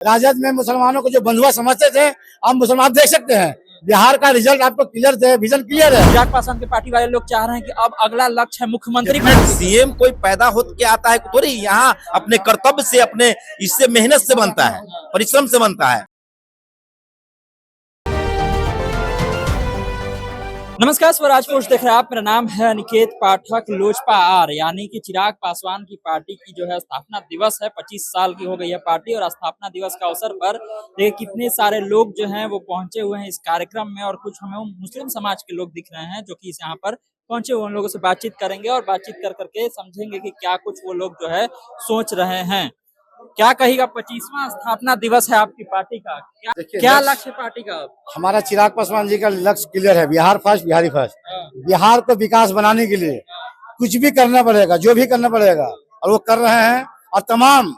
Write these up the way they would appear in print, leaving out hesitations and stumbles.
राजद में मुसलमानों को जो बंधुआ समझते थे, आप मुसलमान देख सकते हैं बिहार का रिजल्ट आपको क्लियर थे, विजन क्लियर है। चिराग पासवान के पार्टी वाले लोग चाह रहे हैं कि अब अगला लक्ष्य है मुख्यमंत्री। सीएम कोई पैदा हो के आता है थोड़ी, यहाँ अपने कर्तव्य से, अपने इससे मेहनत से बनता है, परिश्रम से बनता है। नमस्कार, स्वराज पोस्ट देख रहे हैं आप। मेरा नाम है अनिकेत पाठक। लोजपा आर यानी कि चिराग पासवान की पार्टी की जो है स्थापना दिवस है, 25 साल की हो गई है पार्टी। और स्थापना दिवस के अवसर पर देखिए कितने सारे लोग जो हैं वो पहुंचे हुए हैं इस कार्यक्रम में। और कुछ हमें मुस्लिम समाज के लोग दिख रहे हैं जो कि इस यहाँ पर पहुंचे हुए। उन लोगों से बातचीत करेंगे और बातचीत कर करके समझेंगे कि क्या कुछ वो लोग जो है सोच रहे हैं। क्या कहेगा, 25वां स्थापना दिवस है आपकी पार्टी का, क्या लक्ष्य पार्टी का? हमारा चिराग पासवान जी का लक्ष्य क्लियर है, बिहार फर्स्ट, बिहारी फर्स्ट। बिहार को विकास बनाने के लिए कुछ भी करना पड़ेगा, जो भी करना पड़ेगा, और वो कर रहे हैं। और तमाम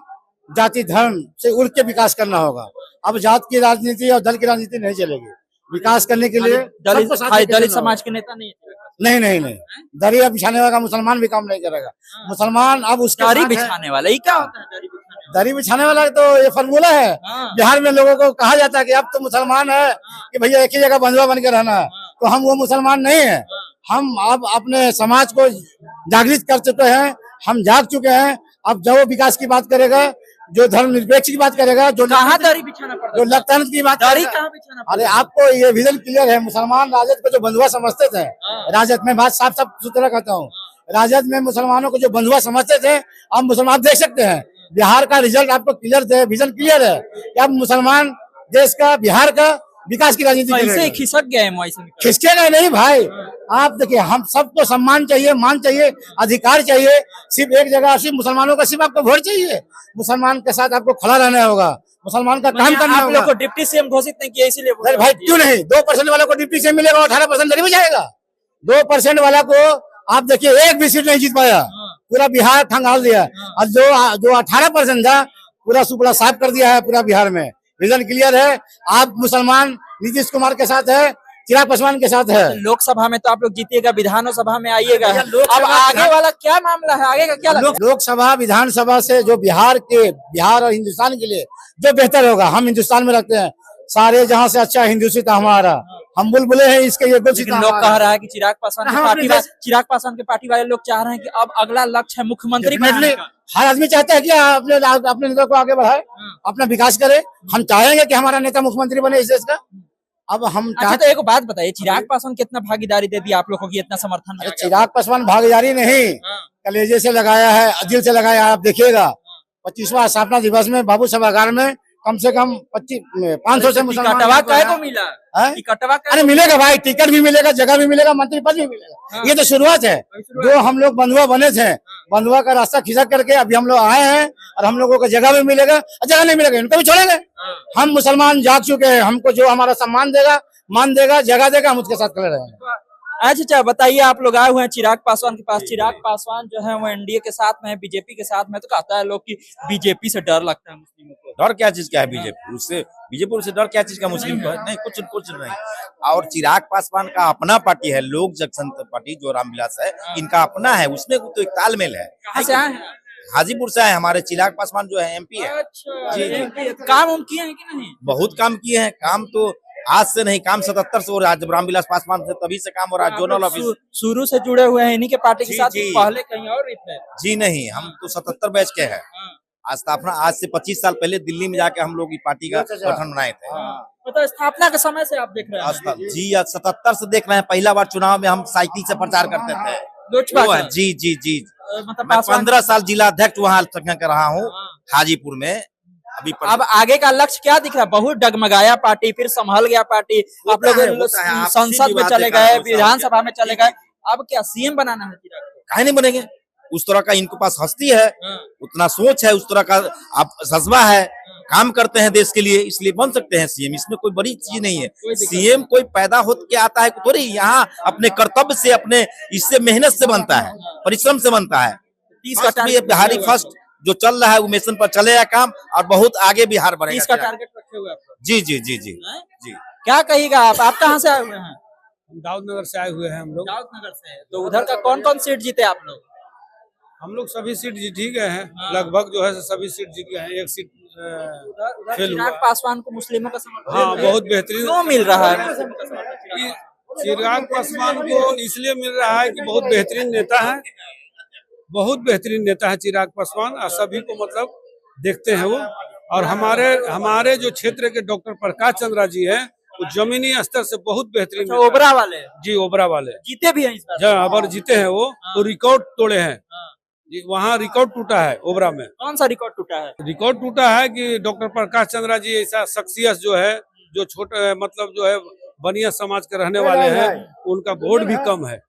जाति धर्म से उड़ के विकास करना होगा। अब जात की राजनीति और दल की राजनीति नहीं चलेगी। विकास करने के लिए दलित समाज के नेता नहीं, दरी बिछाने वाला मुसलमान भी काम नहीं करेगा। मुसलमान अब उसका दरी बिछाने वाला ही क्या होता है? दरी बिछाने वाला तो ये फार्मूला है। बिहार में लोगों को कहा जाता है कि अब तो मुसलमान है कि भैया एक ही जगह बंधुआ बन के रहना है। तो हम वो मुसलमान नहीं है। हम अब अपने समाज को जागृत कर चुके हैं, हम जाग चुके हैं। अब जो विकास की बात करेगा, जो धर्मनिरपेक्ष की बात करेगा, जो दरी बिछाना पड़ता है, जो लोकतंत्र की बात करेगा। अरे आपको ये विजन क्लियर है। मुसलमान राजद को जो बंधुआ समझते थे, राजद में बात साफ साफ सुथरा कहता हूँ, राजद में मुसलमानों को जो बंधुआ समझते थे, आप मुसलमान देख सकते हैं बिहार का रिजल्ट आपको क्लियर थे, विजन क्लियर है कि अब मुसलमान देश का, बिहार का विकास की राजनीति खिसक गया है। खिसकेगा नहीं भाई। आप देखिए, हम सबको सम्मान चाहिए, मान चाहिए, अधिकार चाहिए। सिर्फ एक जगह सिर्फ मुसलमानों का सिर्फ आपको वोट चाहिए। मुसलमान के साथ आपको खड़ा रहना होगा, मुसलमान का काम करना होगा। आप लोग को डिप्टी सीएम घोषित नहीं किया इसीलिए भाई क्यों नहीं? 2% वाला को डिप्टी सीएम मिलेगा, 18% नहीं जाएगा। 2% वाला को आप देखिए एक भी सीट नहीं जीत पाया, पूरा बिहार खंगाल दिया। और जो 18% था, पूरा सुपड़ा साफ कर दिया है पूरा बिहार में। विजन क्लियर है। आप मुसलमान नीतीश कुमार के साथ है, चिराग पासवान के साथ है। लोकसभा में तो आप लोग जीतिएगा, विधानसभा में आइएगा। अब आगे वाला क्या मामला है, आगे का क्या? लोकसभा विधानसभा से जो बिहार और हिंदुस्तान के लिए जो बेहतर होगा, हम हिंदुस्तान में रखते हैं। सारे जहां से अच्छा हिंदुस्तान हमारा, हम बुलबुले हैं इसके। ये लोग कह रहा है कि चिराग पासवान के पार्टी वाले लोग चाह रहे हैं कि अब अगला लक्ष्य है मुख्यमंत्री। हर आदमी चाहता है कि अपने नेता को आगे बढ़ाए, अपना विकास करे। हम चाहेंगे कि हमारा नेता मुख्यमंत्री बने इस देश का। अब हम तो एक बात बताइए, चिराग पासवान कितना भागीदारी दे दी आप लोगों की, इतना समर्थन? चिराग पासवान भागीदारी नहीं, कलेजे से लगाया है, दिल से लगाया है। आप देखिएगा 25वां स्थापना दिवस में बाबू सभागार में कम से कम 500 से मुसलमान को मिला। अरे मिलेगा भाई, टिकट भी मिलेगा, जगह भी मिलेगा, मंत्री पद भी मिलेगा। ये तो शुरुआत है। जो हम लोग बंधुआ बने थे, बंधुआ का रास्ता खिसक करके अभी हम लोग आए हैं। और हम लोगों को जगह भी मिलेगा, जगह नहीं मिलेगा इनको भी छोड़ेंगे। हम मुसलमान जाग चुके हैं। हमको जो हमारा सम्मान देगा, मान देगा, जगह देगा, हम उसके साथ खड़े रहेंगे। अच्छा बताइए, आप लोग आए हुए हैं चिराग पासवान के पास। चिराग पासवान जो है वो एनडीए के साथ में है, बीजेपी के साथ में। तो कहता है लोग कि बीजेपी से डर लगता है मुस्लिमों को। डर क्या चीज का है बीजेपी? बीजेपी से डर क्या चीज का मुस्लिम को? नहीं, कुछ नहीं। और चिराग पासवान का अपना पार्टी है, लोक जनशक्ति पार्टी, जो रामविलास है, इनका अपना है। उसमें तो एक तालमेल है। कहाँ से आए हैं? हाजीपुर से है। हमारे चिराग पासवान जो है एमपी है। अच्छा, जी। काम किए हैं कि नहीं? बहुत काम किए हैं। काम तो आज से नहीं, काम 77 से हो रहा है। जब रामविलास पासवान से तभी से काम हो रहा है। जोनल ऑफिस शुरू से जुड़े हुए हैं इन्हीं के पार्टी के साथ, पहले कहीं और थे? जी नहीं, हम तो 77 बैच के हैं। स्थापना आज से 25 साल पहले दिल्ली में जाके हम लोग पार्टी का गठन बनाए थे। मतलब स्थापना के समय से आप देख रहे हैं? जी 77 से देख रहे हैं। पहला बार चुनाव में हम साइकिल से प्रचार करते थे। जी मतलब 15 साल जिला अध्यक्ष वहाँ रहा हूँ हाजीपुर में। अभी अब आगे का लक्ष्य क्या दिख रहा है? बहुत डगमगाया पार्टी, फिर संभल गया पार्टी। आप लोग संसद में चले गए, विधानसभा में चले गए, अब क्या सीएम बनाना है? काहे नहीं बनेंगे? उस तरह का इनके पास हस्ती है, उतना सोच है, उस तरह का आप जज्बा है, काम करते हैं देश के लिए, इसलिए बन सकते हैं सीएम। इसमें कोई बड़ी चीज नहीं है। सीएम कोई पैदा हो के आता है थोड़ी, यहाँ अपने कर्तव्य से, अपने इससे मेहनत से बनता है, परिश्रम से बनता है। बिहारी फर्स्ट जो चल रहा है वो मिशन पर चलेगा काम, और बहुत आगे बिहार बढ़ेगा। इसका टारगेट रखे हुए आप? जी। क्या कहिएगा आप कहाँ से आए हुए हैं? दाऊद नगर से आए हुए हैं हम लोग। दाऊद नगर से। तो उधर का कौन कौन सीट जीते आप लोग? हम लोग सभी सीट जीत ही गए हैं। लगभग जो है सभी सीट जीत गए हैं। एक सीट उधर फेल चिराग हुआ। पासवान को मुस्लिमों का समर्थन हाँ, बहुत बेहतरीन। क्यों मिल रहा है मुस्लिमों का समर्थन? कि चिराग पासवान को इसलिए मिल रहा है कि बहुत बेहतरीन नेता है, बहुत बेहतरीन नेता है चिराग पासवान, और सभी को मतलब देखते हैं वो। और हमारे जो क्षेत्र के डॉक्टर प्रकाश चंद्रा जी हैं, वो जमीनी स्तर से बहुत बेहतरीन अच्छा, नेता ओबरा वाले हैं। जी, ओबरा वाले जीते भी हैं इस बार। जब अबर जीते हैं वो, तो रिकॉर्ड तोड़े हैं हाँ। जी। वहाँ रिकॉर्ड टूटा है ओबरा में। कौन सा रिकॉर्ड टूटा है? रिकॉर्ड टूटा है कि डॉक्टर प्रकाश चंद्रा जी ऐसा शख्सियत जो है, जो छोटे मतलब जो है बनिया समाज के रहने वाले हैं, उनका वोट भी कम है,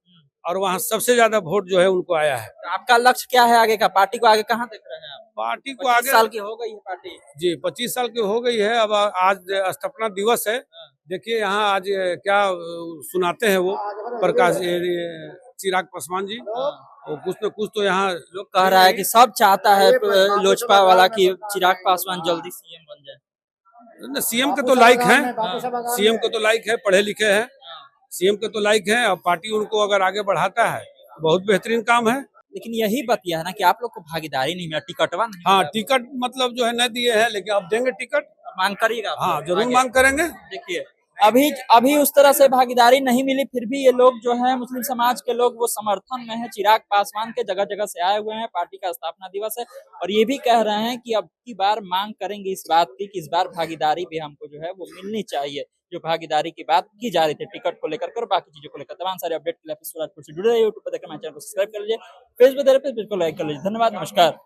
और वहाँ सबसे ज्यादा वोट जो है उनको आया है। तो आपका लक्ष्य क्या है आगे का? पार्टी को आगे कहाँ देख रहे हैं आप? पार्टी को 25 आगे साल की हो गई है पार्टी। जी 25 साल की हो गई है। अब आज स्थापना दिवस है, देखिए यहाँ आज क्या सुनाते हैं वो प्रकाश चिराग पासवान जी, और कुछ न कुछ तो यहाँ लोग कह रहा है कि सब चाहता है लोजपा वाला कि चिराग पासवान जल्दी सीएम बन जाए। सीएम के तो लायक हैं, सीएम को तो लायक है, पढ़े लिखे हैं, सीएम के तो लायक है। और पार्टी उनको अगर आगे बढ़ाता है तो बहुत बेहतरीन काम है। लेकिन यही बतिया है ना कि आप लोग को भागीदारी नहीं मिला, टिकटवा नहीं हाँ, मिला। टिकट मतलब जो है न दिए हैं, लेकिन अब देंगे टिकट। मांग करिएगा आप हाँ, लोग जरूर आगे। मांग करेंगे। देखिए अभी उस तरह से भागीदारी नहीं मिली, फिर भी ये लोग जो है मुस्लिम समाज के लोग वो समर्थन में है चिराग पासवान के, जगह जगह से आए हुए हैं। पार्टी का स्थापना दिवस है और ये भी कह रहे हैं कि अब की बार मांग करेंगे इस बात की कि इस बार भागीदारी भी हमको जो है वो मिलनी चाहिए, जो भागीदारी की बात की जा रही थी टिकट को लेकर और बाकी चीजों को लेकर। तमाम सारे अपडेट के लिए सूरजपुर से जुड़े रहिए, यूट्यूब पर देखकर हमारे चैनल को सब्सक्राइब कर लीजिए, फेसबुक पर पेज को लाइक कर लीजिए। धन्यवाद, नमस्कार।